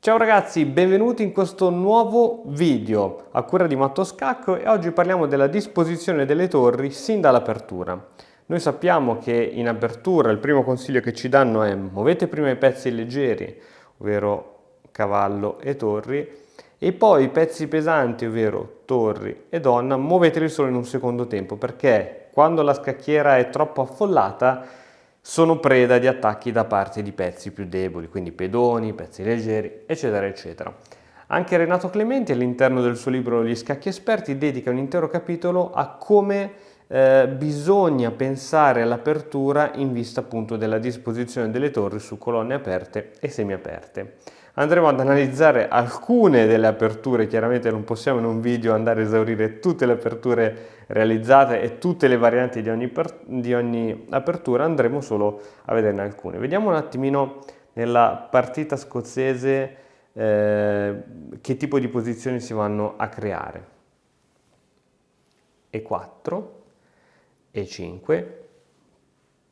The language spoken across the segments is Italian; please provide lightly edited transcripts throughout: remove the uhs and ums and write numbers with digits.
Ciao ragazzi, benvenuti in questo nuovo video a cura di Matto Scacco e oggi parliamo della disposizione delle torri sin dall'apertura. Noi sappiamo che in apertura il primo consiglio che ci danno è muovete prima i pezzi leggeri, ovvero cavallo e torri, e poi i pezzi pesanti, ovvero torri e donna, muoveteli solo in un secondo tempo perché quando la scacchiera è troppo affollata sono preda di attacchi da parte di pezzi più deboli, quindi pedoni, pezzi leggeri, eccetera, eccetera. Anche Renato Clementi all'interno del suo libro Gli scacchi esperti dedica un intero capitolo a come bisogna pensare all'apertura in vista appunto della disposizione delle torri su colonne aperte e semiaperte. Andremo ad analizzare alcune delle aperture, chiaramente non possiamo in un video andare a esaurire tutte le aperture realizzate e tutte le varianti di ogni apertura, andremo solo a vederne alcune. Vediamo un attimino nella partita scozzese che tipo di posizioni si vanno a creare. E4, E5,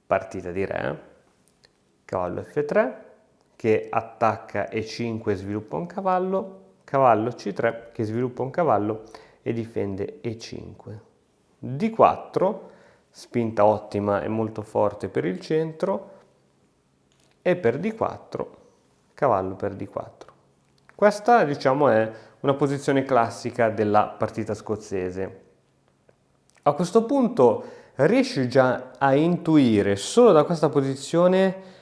partita di re, cavallo F3, che attacca E5 e sviluppa un cavallo, cavallo C3 che sviluppa un cavallo e difende E5. D4, spinta ottima e molto forte per il centro, e per D4, cavallo per D4. Questa, diciamo, è una posizione classica della partita scozzese. A questo punto riesci già a intuire solo da questa posizione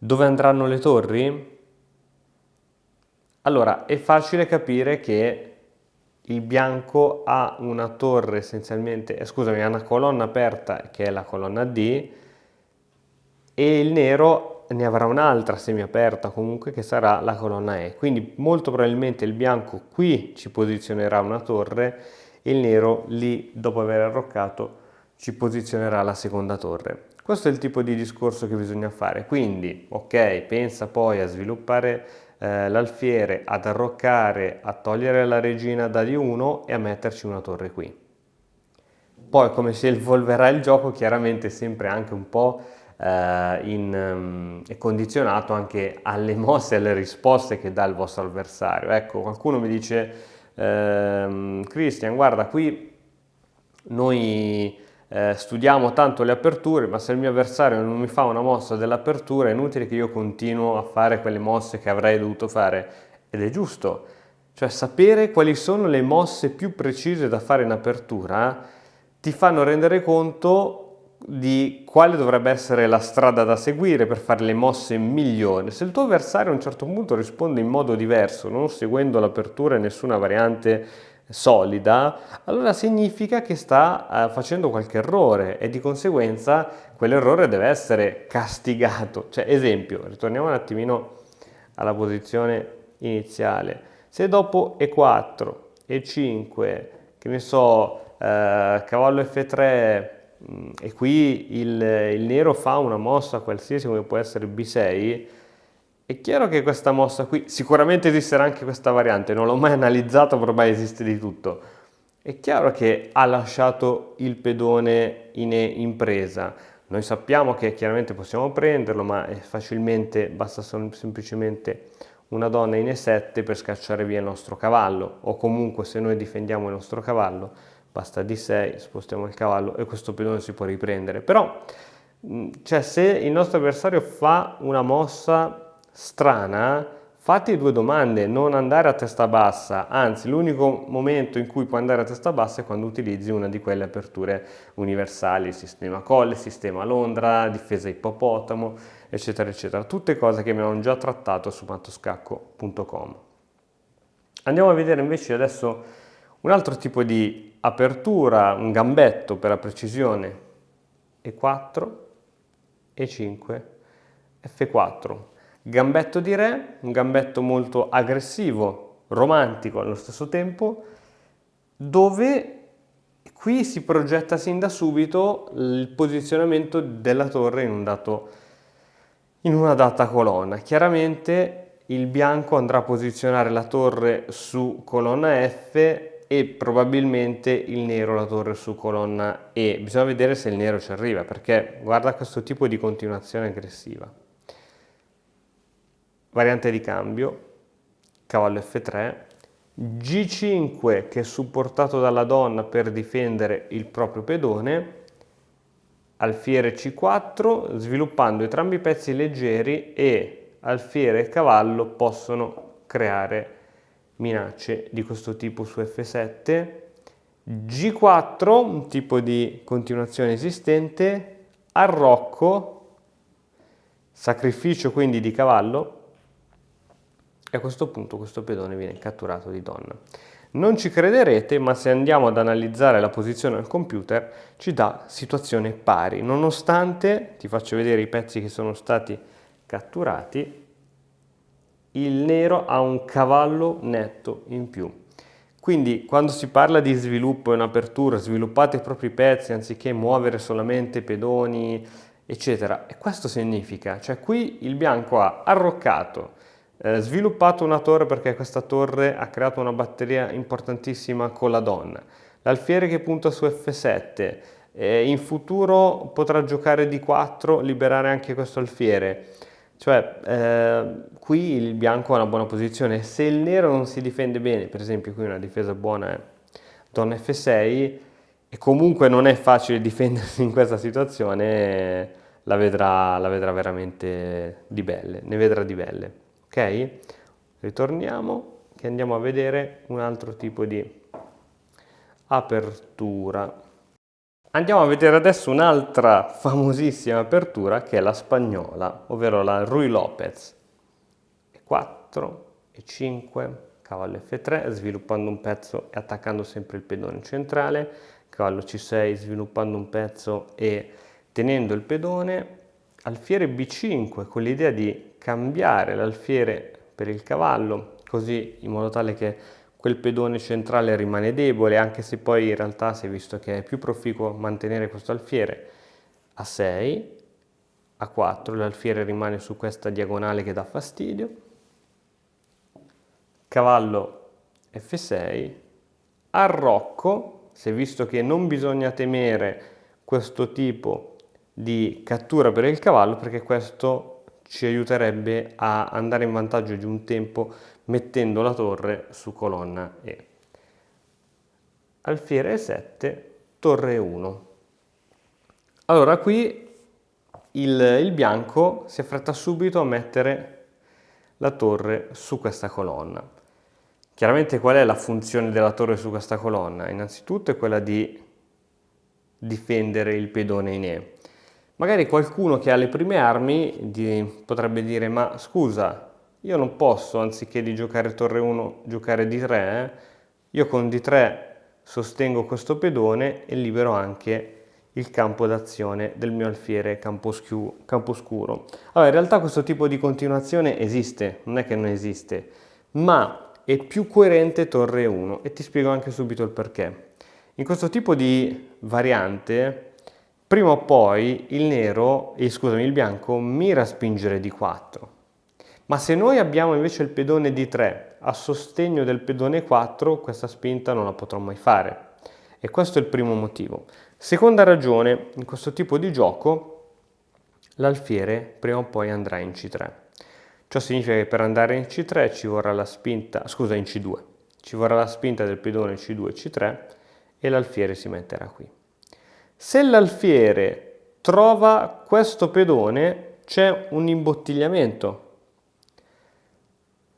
dove andranno le torri? Allora, è facile capire che il bianco ha una torre essenzialmente, ha una colonna aperta che è la colonna D e il nero ne avrà un'altra semiaperta comunque che sarà la colonna E. Quindi molto probabilmente il bianco qui ci posizionerà una torre e il nero lì, dopo aver arroccato, ci posizionerà la seconda torre. Questo è il tipo di discorso che bisogna fare. Quindi, ok, pensa poi a sviluppare l'alfiere, ad arroccare, a togliere la regina da D1 e a metterci una torre qui. Poi come si evolverà il gioco chiaramente sempre anche un po' è condizionato anche alle mosse e alle risposte che dà il vostro avversario. Ecco, qualcuno mi dice Christian, guarda, qui noi studiamo tanto le aperture, ma se il mio avversario non mi fa una mossa dell'apertura è inutile che io continuo a fare quelle mosse che avrei dovuto fare. Ed è giusto, cioè sapere quali sono le mosse più precise da fare in apertura ti fanno rendere conto di quale dovrebbe essere la strada da seguire per fare le mosse migliori. Se il tuo avversario a un certo punto risponde in modo diverso, non seguendo l'apertura e nessuna variante solida, allora significa che sta facendo qualche errore e di conseguenza quell'errore deve essere castigato. Cioè, esempio, ritorniamo un attimino alla posizione iniziale. Se dopo E4, E5, che ne so, cavallo F3 e qui il nero fa una mossa qualsiasi come può essere B6, è chiaro che questa mossa qui, sicuramente esisterà anche questa variante, non l'ho mai analizzato, però ormai esiste di tutto. È chiaro che ha lasciato il pedone in presa. Noi sappiamo che chiaramente possiamo prenderlo, ma è facilmente, basta semplicemente una donna in E7 per scacciare via il nostro cavallo, o comunque se noi difendiamo il nostro cavallo, basta D6, spostiamo il cavallo e questo pedone si può riprendere. Però, cioè, se il nostro avversario fa una mossa strana, fatti due domande, non andare a testa bassa, anzi l'unico momento in cui puoi andare a testa bassa è quando utilizzi una di quelle aperture universali, sistema colle, sistema Londra, difesa ippopotamo, eccetera, eccetera. Tutte cose che abbiamo già trattato su mattoscacco.com. Andiamo a vedere invece adesso un altro tipo di apertura, un gambetto per la precisione, E4, E5, F4. Gambetto di re, un gambetto molto aggressivo, romantico allo stesso tempo, dove qui si progetta sin da subito il posizionamento della torre in una data colonna. Chiaramente il bianco andrà a posizionare la torre su colonna F e probabilmente il nero la torre su colonna E. Bisogna vedere se il nero ci arriva, perché guarda questo tipo di continuazione aggressiva. Variante di cambio, cavallo F3, G5 che è supportato dalla donna per difendere il proprio pedone, alfiere C4, sviluppando entrambi i pezzi leggeri, e alfiere e cavallo possono creare minacce di questo tipo su F7, G4, un tipo di continuazione esistente, arrocco, sacrificio quindi di cavallo, e a questo punto questo pedone viene catturato di donna. Non ci crederete, ma se andiamo ad analizzare la posizione al computer ci dà situazione pari, nonostante, ti faccio vedere i pezzi che sono stati catturati, il nero ha un cavallo netto in più. Quindi quando si parla di sviluppo e un'apertura, sviluppate i propri pezzi anziché muovere solamente pedoni, eccetera. E questo significa, cioè qui il bianco ha arroccato, sviluppato una torre perché questa torre ha creato una batteria importantissima con la donna, l'alfiere che punta su F7, in futuro potrà giocare D4, liberare anche questo alfiere. Cioè, qui il bianco ha una buona posizione. Se il nero non si difende bene, per esempio qui una difesa buona è donna F6, e comunque non è facile difendersi in questa situazione, la vedrà veramente di belle, ne vedrà di belle. Ok? Ritorniamo che andiamo a vedere un altro tipo di apertura. Andiamo a vedere adesso un'altra famosissima apertura che è la spagnola, ovvero la Ruy Lopez. E4, E5, cavallo F3, sviluppando un pezzo e attaccando sempre il pedone centrale, cavallo C6, sviluppando un pezzo e tenendo il pedone, alfiere B5, con l'idea di cambiare l'alfiere per il cavallo, così in modo tale che quel pedone centrale rimane debole, anche se poi in realtà si è visto che è più proficuo mantenere questo alfiere. A6, A4, l'alfiere rimane su questa diagonale che dà fastidio, cavallo F6, arrocco, si è visto che non bisogna temere questo tipo di cattura per il cavallo perché questo ci aiuterebbe a andare in vantaggio di un tempo mettendo la torre su colonna E. Alfiere E7, torre 1. Allora qui il bianco si affretta subito a mettere la torre su questa colonna. Chiaramente qual è la funzione della torre su questa colonna? Innanzitutto è quella di difendere il pedone in E. Magari qualcuno che ha le prime armi potrebbe dire: ma scusa, io non posso, anziché di giocare torre 1, giocare D3, io con D3 sostengo questo pedone e libero anche il campo d'azione del mio alfiere camposcuro. Allora, in realtà questo tipo di continuazione esiste, non è che non esiste, ma è più coerente torre 1 e ti spiego anche subito il perché. In questo tipo di variante, prima o poi il bianco mira a spingere D4. Ma se noi abbiamo invece il pedone D3 a sostegno del pedone 4, questa spinta non la potrò mai fare. E questo è il primo motivo. Seconda ragione, in questo tipo di gioco l'alfiere prima o poi andrà in C3. Ciò significa che per andare in C3 ci vorrà la spinta, in C2, ci vorrà la spinta del pedone C2 C3 e l'alfiere si metterà qui. Se l'alfiere trova questo pedone c'è un imbottigliamento.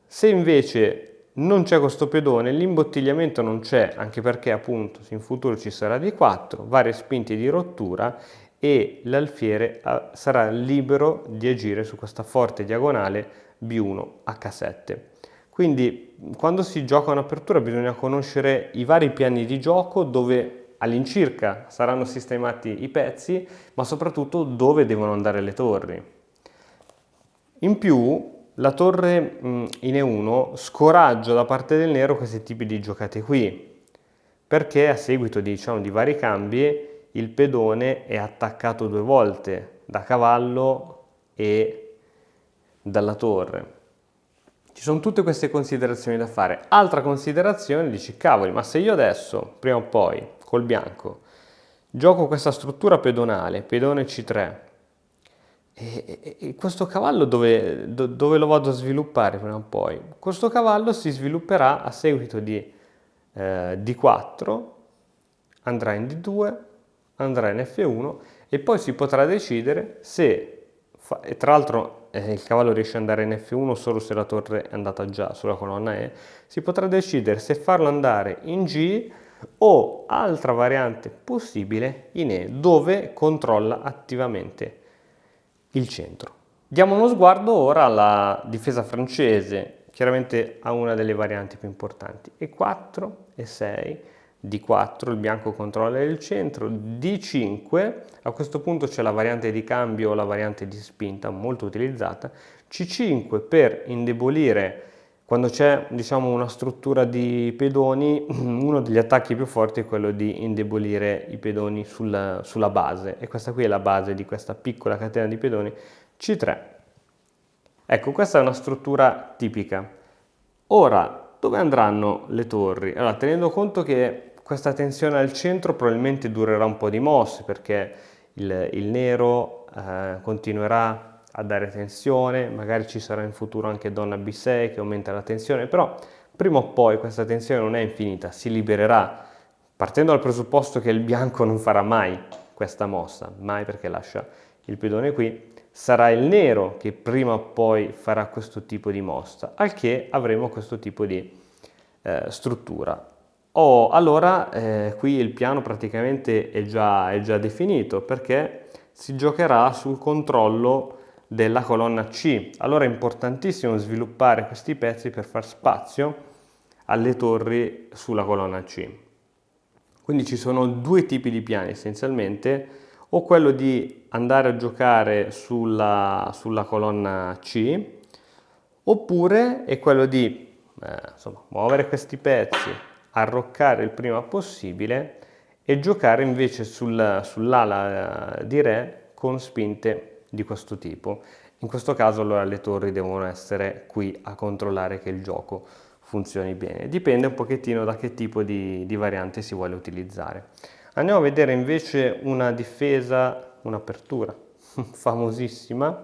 Se invece non c'è questo pedone, l'imbottigliamento non c'è, anche perché appunto in futuro ci sarà D4, varie spinte di rottura e l'alfiere sarà libero di agire su questa forte diagonale B1 H7. Quindi quando si gioca un'apertura bisogna conoscere i vari piani di gioco dove all'incirca saranno sistemati i pezzi, ma soprattutto dove devono andare le torri. In più, la torre in E1 scoraggia da parte del nero questi tipi di giocate qui, perché a seguito di vari cambi il pedone è attaccato 2 volte, da cavallo e dalla torre. Ci sono tutte queste considerazioni da fare. Altra considerazione, dici, cavoli, ma se io adesso, prima o poi, col bianco, gioco questa struttura pedonale, pedone C3, E questo cavallo dove lo vado a sviluppare prima o poi? Questo cavallo si svilupperà a seguito di D4, andrà in D2, andrà in F1 e poi si potrà decidere se, e tra l'altro il cavallo riesce ad andare in F1 solo se la torre è andata già sulla colonna E, si potrà decidere se farlo andare in G o altra variante possibile in E, dove controlla attivamente il centro. Diamo uno sguardo ora alla difesa francese, chiaramente ha una delle varianti più importanti. E4, E6, D4, il bianco controlla il centro, D5, a questo punto c'è la variante di cambio o la variante di spinta molto utilizzata, C5 per indebolire. Quando c'è, diciamo, una struttura di pedoni, uno degli attacchi più forti è quello di indebolire i pedoni sulla base, e questa qui è la base di questa piccola catena di pedoni, C3. Ecco, questa è una struttura tipica. Ora, dove andranno le torri? Allora, tenendo conto che questa tensione al centro probabilmente durerà un po' di mosse, perché il nero continuerà a dare tensione, magari ci sarà in futuro anche donna B6 che aumenta la tensione, però prima o poi questa tensione non è infinita, si libererà, partendo dal presupposto che il bianco non farà mai questa mossa, mai, perché lascia il pedone qui, sarà il nero che prima o poi farà questo tipo di mossa, al che avremo questo tipo di struttura. Allora qui il piano praticamente è già definito, perché si giocherà sul controllo della colonna C. Allora è importantissimo sviluppare questi pezzi per far spazio alle torri sulla colonna C. Quindi ci sono due tipi di piani essenzialmente, o quello di andare a giocare sulla colonna C, oppure è quello di muovere questi pezzi, arroccare il prima possibile e giocare invece sull'ala di Re con spinte di questo tipo. In questo caso allora le torri devono essere qui a controllare che il gioco funzioni bene. Dipende un pochettino da che tipo di variante si vuole utilizzare. Andiamo a vedere invece una difesa, un'apertura famosissima,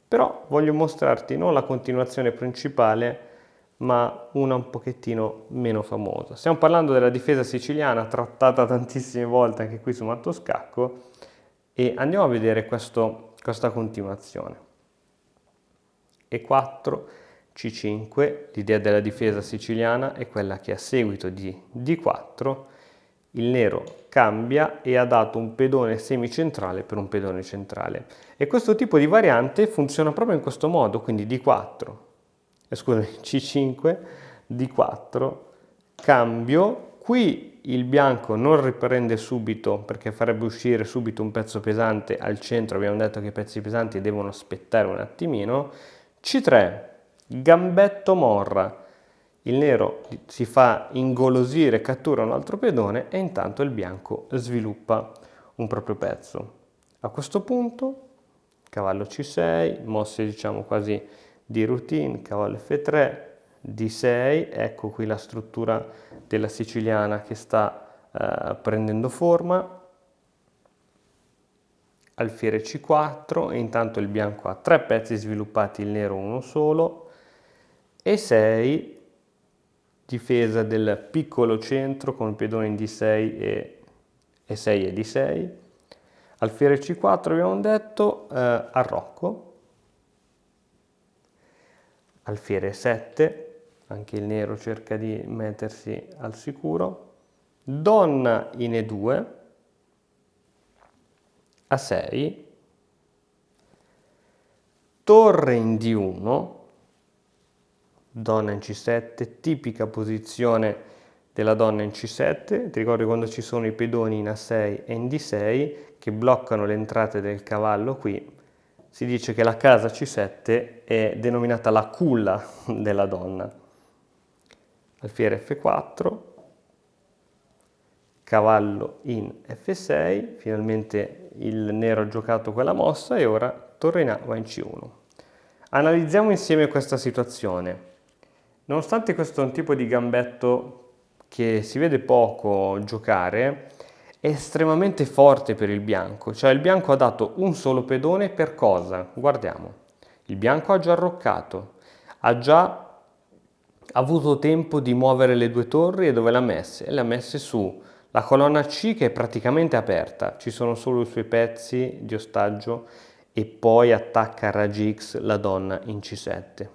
però voglio mostrarti non la continuazione principale, ma una un pochettino meno famosa. Stiamo parlando della difesa siciliana, trattata tantissime volte anche qui su Matto Scacco, e andiamo a vedere questa continuazione. E4, C5, l'idea della difesa siciliana è quella che a seguito di D4 il nero cambia e ha dato un pedone semicentrale per un pedone centrale. E questo tipo di variante funziona proprio in questo modo, quindi D4, scusami, C5, D4, cambio, qui il bianco non riprende subito perché farebbe uscire subito un pezzo pesante al centro, abbiamo detto che i pezzi pesanti devono aspettare un attimino, C3, gambetto morra, il nero si fa ingolosire, cattura un altro pedone e intanto il bianco sviluppa un proprio pezzo. A questo punto cavallo C6, mosse diciamo quasi di routine, cavallo F3, D6, ecco qui la struttura della siciliana che sta prendendo forma, alfiere C4 e intanto il bianco ha 3 pezzi sviluppati, il nero uno solo, E6, difesa del piccolo centro con il pedone in D6 e E6 e D6, alfiere C4 abbiamo detto, arrocco, alfiere 7, anche il nero cerca di mettersi al sicuro, donna in E2, A6, torre in D1, donna in C7, tipica posizione della donna in C7, ti ricordi quando ci sono i pedoni in A6 e in D6 che bloccano le entrate del cavallo qui, si dice che la casa C7 è denominata la culla della donna. Alfiere F4, cavallo in F6, finalmente il nero ha giocato quella mossa e ora torre in A va in C1. Analizziamo insieme questa situazione. Nonostante questo è un tipo di gambetto che si vede poco giocare, è estremamente forte per il bianco, cioè il bianco ha dato un solo pedone per cosa? Guardiamo, il bianco ha già arroccato, ha già avuto tempo di muovere le due torri e dove le ha messe? Le ha messe su la colonna C che è praticamente aperta, ci sono solo i suoi pezzi di ostaggio e poi attacca a raggi X la donna in C7.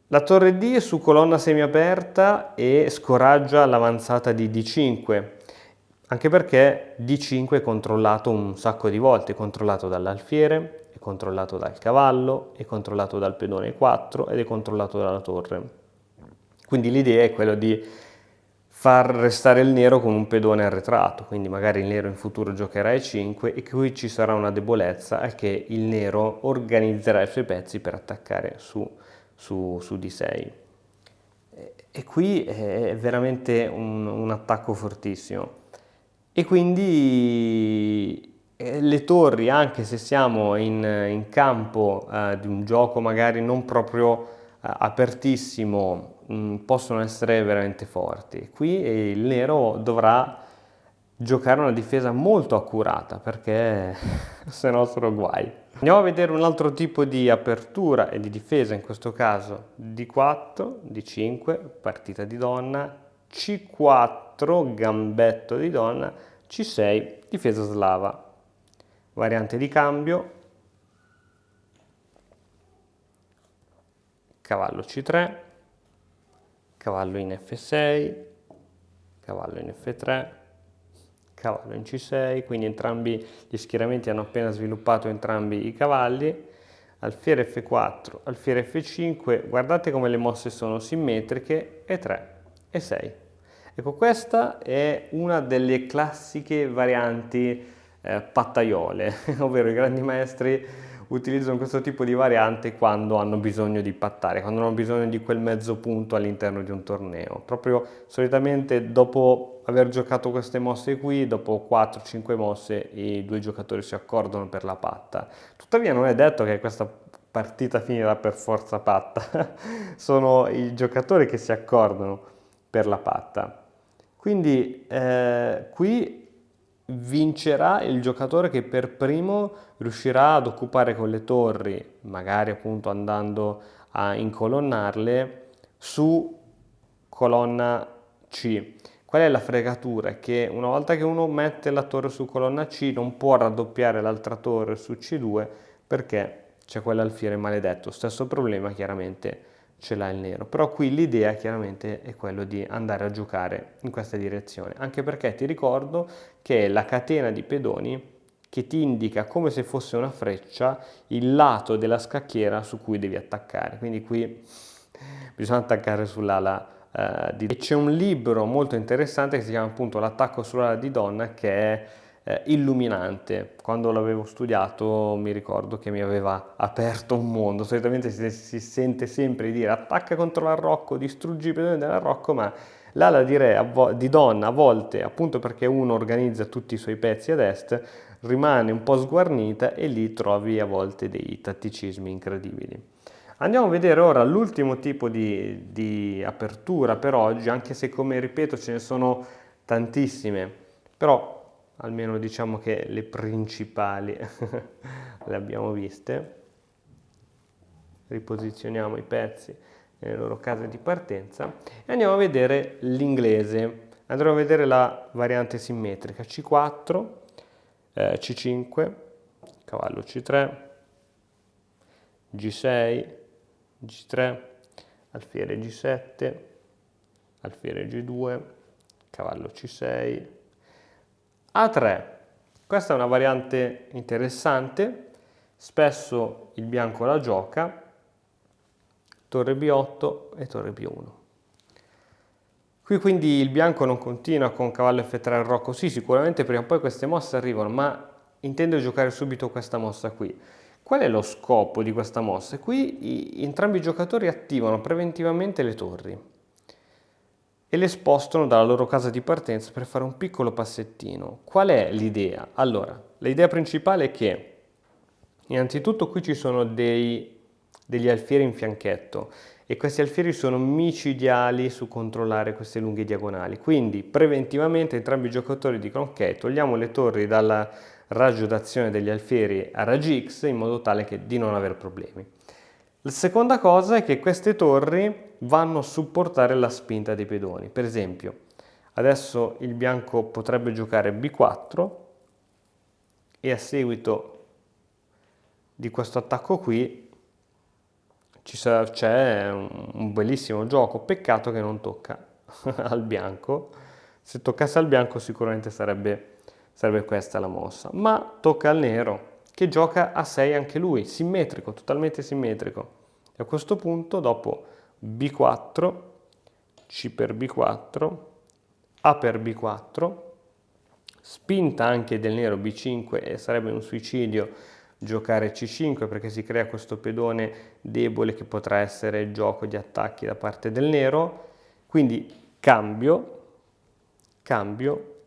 La torre D è su colonna semiaperta e scoraggia l'avanzata di D5, anche perché D5 è controllato un sacco di volte, è controllato dall'alfiere, è controllato dal cavallo, è controllato dal pedone 4 ed è controllato dalla torre. Quindi l'idea è quella di far restare il nero con un pedone arretrato, quindi magari il nero in futuro giocherà E5 e qui ci sarà una debolezza, è che il nero organizzerà i suoi pezzi per attaccare su D6. E qui è veramente un attacco fortissimo. E quindi le torri, anche se siamo in campo di un gioco magari non proprio apertissimo, possono essere veramente forti. Qui il nero dovrà giocare una difesa molto accurata perché se no sono guai. Andiamo a vedere un altro tipo di apertura e di difesa, in questo caso D4, D5, partita di donna, C4, gambetto di donna, C6, difesa slava. Variante di cambio, cavallo C3, cavallo in F6, cavallo in F3, cavallo in C6, quindi entrambi gli schieramenti hanno appena sviluppato entrambi i cavalli, alfiere F4, alfiere F5, guardate come le mosse sono simmetriche, E3, E6. Ecco, questa è una delle classiche varianti pattaiole, ovvero i grandi maestri utilizzano questo tipo di variante quando hanno bisogno di pattare, quando hanno bisogno di quel mezzo punto all'interno di un torneo. Proprio solitamente dopo aver giocato queste mosse qui, dopo 4-5 mosse, i due giocatori si accordano per la patta. Tuttavia non è detto che questa partita finirà per forza patta, sono i giocatori che si accordano per la patta. Quindi qui vincerà il giocatore che per primo riuscirà ad occupare con le torri, magari appunto andando a incolonnarle su colonna C. Qual è la fregatura? Che una volta che uno mette la torre su colonna C non può raddoppiare l'altra torre su C2 perché c'è quell'alfiere maledetto. Stesso problema chiaramente ce l'ha il nero, però qui l'idea chiaramente è quello di andare a giocare in questa direzione, anche perché ti ricordo che è la catena di pedoni che ti indica come se fosse una freccia il lato della scacchiera su cui devi attaccare, quindi qui bisogna attaccare sull'ala di donna. E c'è un libro molto interessante che si chiama appunto L'attacco sull'ala di donna, che è illuminante. Quando l'avevo studiato mi ricordo che mi aveva aperto un mondo. Solitamente si sente sempre dire attacca contro l'arrocco, distruggi i pedoni dell'arrocco, ma l'ala di re di donna a volte, appunto perché uno organizza tutti i suoi pezzi ad est, rimane un po' sguarnita e lì trovi a volte dei tatticismi incredibili. Andiamo a vedere ora l'ultimo tipo di apertura per oggi, anche se come ripeto ce ne sono tantissime, però almeno diciamo che le principali le abbiamo viste. Riposizioniamo i pezzi nelle loro case di partenza e andiamo a vedere l'inglese. Andremo a vedere la variante simmetrica C4, C5, cavallo C3, G6, G3, alfiere G7, alfiere G2, cavallo C6, A3. Questa è una variante interessante, spesso il bianco la gioca, torre B8 e torre B1. Qui quindi il bianco non continua con cavallo F3 al rocco, sì, sicuramente prima o poi queste mosse arrivano, ma intende giocare subito questa mossa qui. Qual è lo scopo di questa mossa? Qui entrambi i giocatori attivano preventivamente le torri e le spostano dalla loro casa di partenza per fare un piccolo passettino. Qual è l'idea? Allora, l'idea principale è che innanzitutto qui ci sono dei degli alfieri in fianchetto e questi alfieri sono micidiali su controllare queste lunghe diagonali, quindi preventivamente entrambi i giocatori dicono ok, togliamo le torri dal raggio d'azione degli alfieri a raggi X in modo tale di non avere problemi. La seconda cosa è che queste torri vanno a supportare la spinta dei pedoni. Per esempio, adesso il bianco potrebbe giocare B4 e a seguito di questo attacco qui c'è un bellissimo gioco, peccato che non tocca al bianco. Se toccasse al bianco sicuramente sarebbe questa la mossa, ma tocca al nero che gioca a 6 anche lui, simmetrico, totalmente simmetrico. E a questo punto dopo B4, C per B4, A per B4, spinta anche del nero B5 e sarebbe un suicidio giocare C5 perché si crea questo pedone debole che potrà essere il gioco di attacchi da parte del nero, quindi cambio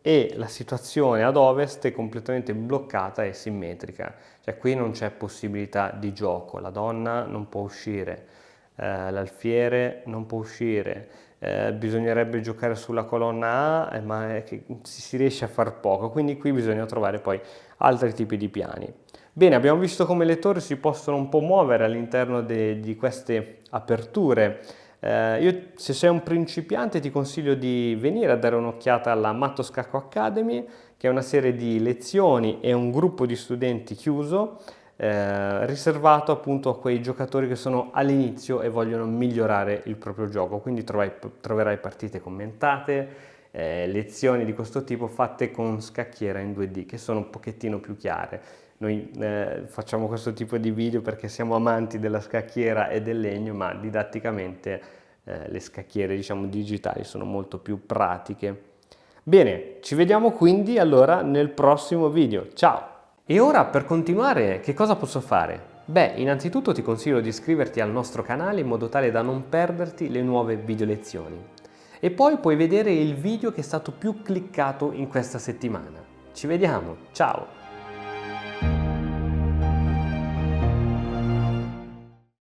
e la situazione ad ovest è completamente bloccata e simmetrica, cioè qui non c'è possibilità di gioco, la donna non può uscire, l'alfiere non può uscire, bisognerebbe giocare sulla colonna A, ma si riesce a far poco, quindi qui bisogna trovare poi altri tipi di piani. Bene, abbiamo visto come le torri si possono un po' muovere all'interno di queste aperture. Se sei un principiante ti consiglio di venire a dare un'occhiata alla Matto Scacco Academy, che è una serie di lezioni e un gruppo di studenti chiuso, riservato appunto a quei giocatori che sono all'inizio e vogliono migliorare il proprio gioco. Quindi troverai partite commentate, lezioni di questo tipo fatte con scacchiera in 2D che sono un pochettino più chiare. Noi facciamo questo tipo di video perché siamo amanti della scacchiera e del legno, ma didatticamente le scacchiere, diciamo, digitali sono molto più pratiche. Bene, ci vediamo quindi allora nel prossimo video. Ciao! E ora per continuare che cosa posso fare? Beh, innanzitutto ti consiglio di iscriverti al nostro canale in modo tale da non perderti le nuove video lezioni. E poi puoi vedere il video che è stato più cliccato in questa settimana. Ci vediamo, ciao!